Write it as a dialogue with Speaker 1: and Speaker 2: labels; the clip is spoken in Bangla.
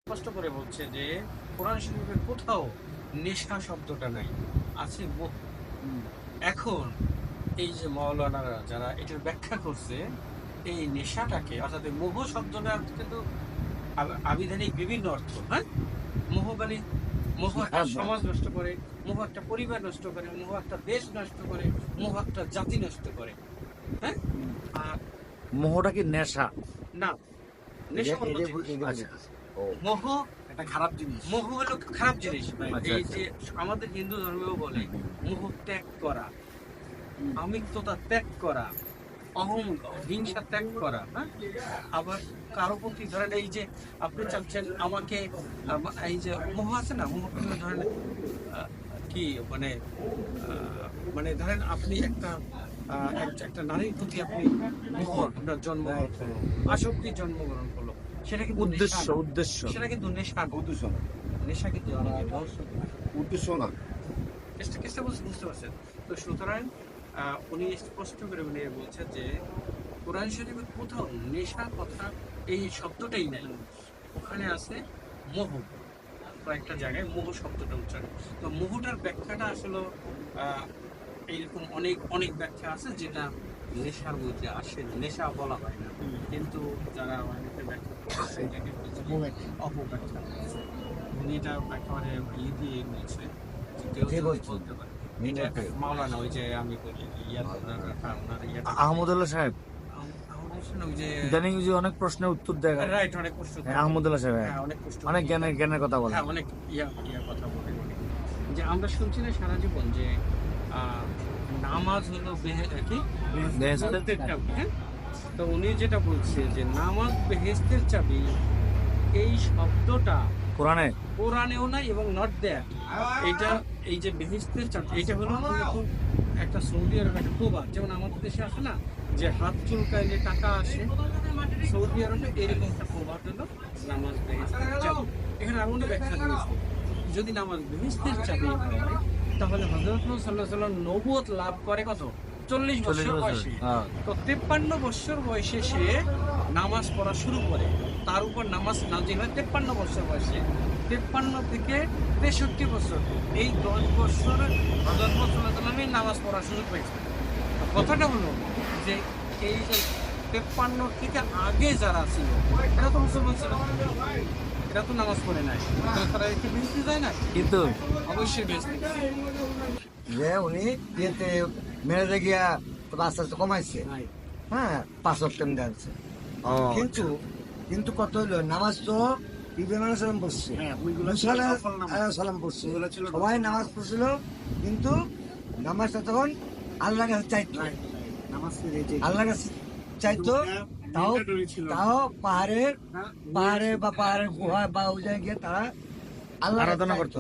Speaker 1: স্পষ্ট করে বলছে যে কোরআন শরীফের কোথাও নেশা শব্দটা নাই, আছে মোহ। এখন এই যে মাওলানারা যারা এটার ব্যাখ্যা করছে, এই নেশাটাকে অর্থাৎ এই মোহ শব্দটা কিন্তু আবিধানিক বিভিন্ন অর্থ। হ্যাঁ, মোহ মানে মোহ একটা সমাজ নষ্ট করে, মোহ একটা পরিবার নষ্ট করে, মোহ একটা দেশ নষ্ট করে, মোহ একটা জাতি নষ্ট করে। হ্যাঁ, আর
Speaker 2: মোহটা কি নেশা?
Speaker 1: না, নেশা অন্য জিনিস।
Speaker 2: আচ্ছা,
Speaker 1: মোহ
Speaker 3: একটা খারাপ জিনিস।
Speaker 1: মোহ হলো খারাপ জিনিস।
Speaker 2: আচ্ছা,
Speaker 1: এই যে আমাদের হিন্দু ধর্মেও বলে মোহ ত্যাগ করা, আমিত্বতা ত্যাগ করা, অহং হিংসা ত্যাগ করা। হ্যাঁ, আবার কারো প্রতি ধরেন এই যে আপনি চাচ্ছেন আমাকে এই যে মোহ আছে না, মোহ ধরেন কি মানে মানে ধরেন আপনি একটা নারীর প্রতি আপনি মোহ আপনার জন্মগ্রহণ করলো, আসক্তি জন্মগ্রহণ করলো, সেটা কিন্তু
Speaker 2: উদ্দেশ্য
Speaker 1: সেটা কিন্তু নেশা।
Speaker 3: উদ্দেশ্য না,
Speaker 1: নেশা কিন্তু
Speaker 3: উদ্দেশ্য না।
Speaker 1: কেসটা বুঝতে পারছেন তো? সুতরাং উনি স্পষ্ট করে উনি বলছেন যে কোরআন শরীফের কোথাও নেশা কথা এই শব্দটাই নাই, ওখানে আছে মোহ। কয়েকটা জায়গায় মোহ শব্দটা উচ্চারণ। তো মোহটার ব্যাখ্যাটা আসলে এইরকম অনেক অনেক ব্যাখ্যা আছে যেটা নেশার মধ্যে আসে, নেশা বলা হয় না, কিন্তু যারা অনেকে ব্যাখ্যা করছে এটাকে অপব্যাখ্যা করছে। উনি এটা একেবারে দিয়ে বলছে যে কেউ বলতে পারে এটা মাওলানা, ওই যে আমি বলি
Speaker 2: আহমদুল্লাহ সাহেব
Speaker 1: ওই যে
Speaker 2: ইদানিং যে অনেক প্রশ্নের উত্তর দেয়,
Speaker 1: রাইট, অনেক প্রশ্ন।
Speaker 2: আহমদুল্লাহ সাহেব
Speaker 1: অনেক প্রশ্ন,
Speaker 2: অনেক জ্ঞানের কথা বলে।
Speaker 1: হ্যাঁ, অনেক ইয়া কথা বলে যে আমরা শুনছি না সারা জীবন যে নামাজ হলো বেহেশতের চাবি। হ্যাঁ, তো উনি যেটা বলছে যে নামাজ বেহেশতের চাবি, এই শব্দটা কোরআনেও নাই এবং নট দেয়ার। এটা এই যে বেহেশতের চাবি, এটা হলো একটা সৌদি আরব একটা প্রবাদ, যেমন আমাদের দেশে আসে না যে হাত চুলকাইলে টাকা আসে, সৌদি আরবে এরকম একটা প্রবাদ হলো নামাজ বেহেশতের চাবি। এখানে আরো অনেক ব্যাখ্যা রয়েছে। যদি নামাজ বেহেশতের চাবি হয় তাহলে হযরত মুহাম্মদ সাল্লাল্লাহু আলাইহি ওয়াসাল্লাম নবুয়ত লাভ করে কত? 40 বছর বয়সে। তো 53 বছর বয়সে সে নামাজ পড়া শুরু করে, তার উপর নামাজ নাযিল হয় 53 বছর বয়সে। 53 থেকে 63 বছর, এই 10 বছর হযরত মুহাম্মদ সাল্লাল্লাহু আলাইহি ওয়াসাল্লাম নামাজ পড়া শুরু করেছে। কথাটা হলো যে এই যে 53 থেকে আগে যারা ছিল এরা তো মুসলমান ছিল, এরা তো নামাজ পড়ে নাই, তারা একটু বেশি যায় না,
Speaker 2: কিন্তু
Speaker 1: অবশ্যই বেশি।
Speaker 3: যে উনি ইয়েতে মেরে গিয়া আস্তে আস্তে কমাইছে, হ্যাঁ 5 ওয়াক্ত দিচ্ছে। কিন্তু কিন্তু কত হইলো নামাজ তো ইব্রাহিম সালাম পড়ছে, সালাম পড়ছে, সবাই নামাজ পড়ছিল, কিন্তু নামাজটা তখন আল্লাহর কাছে চাইতো, আল্লাহর কাছে চাইতো। তাও পাহাড়ে বা পাহাড়ের গুহায় বা ওই জায়গায় গিয়ে তারা আল্লাহ
Speaker 2: আরাধনা করতো।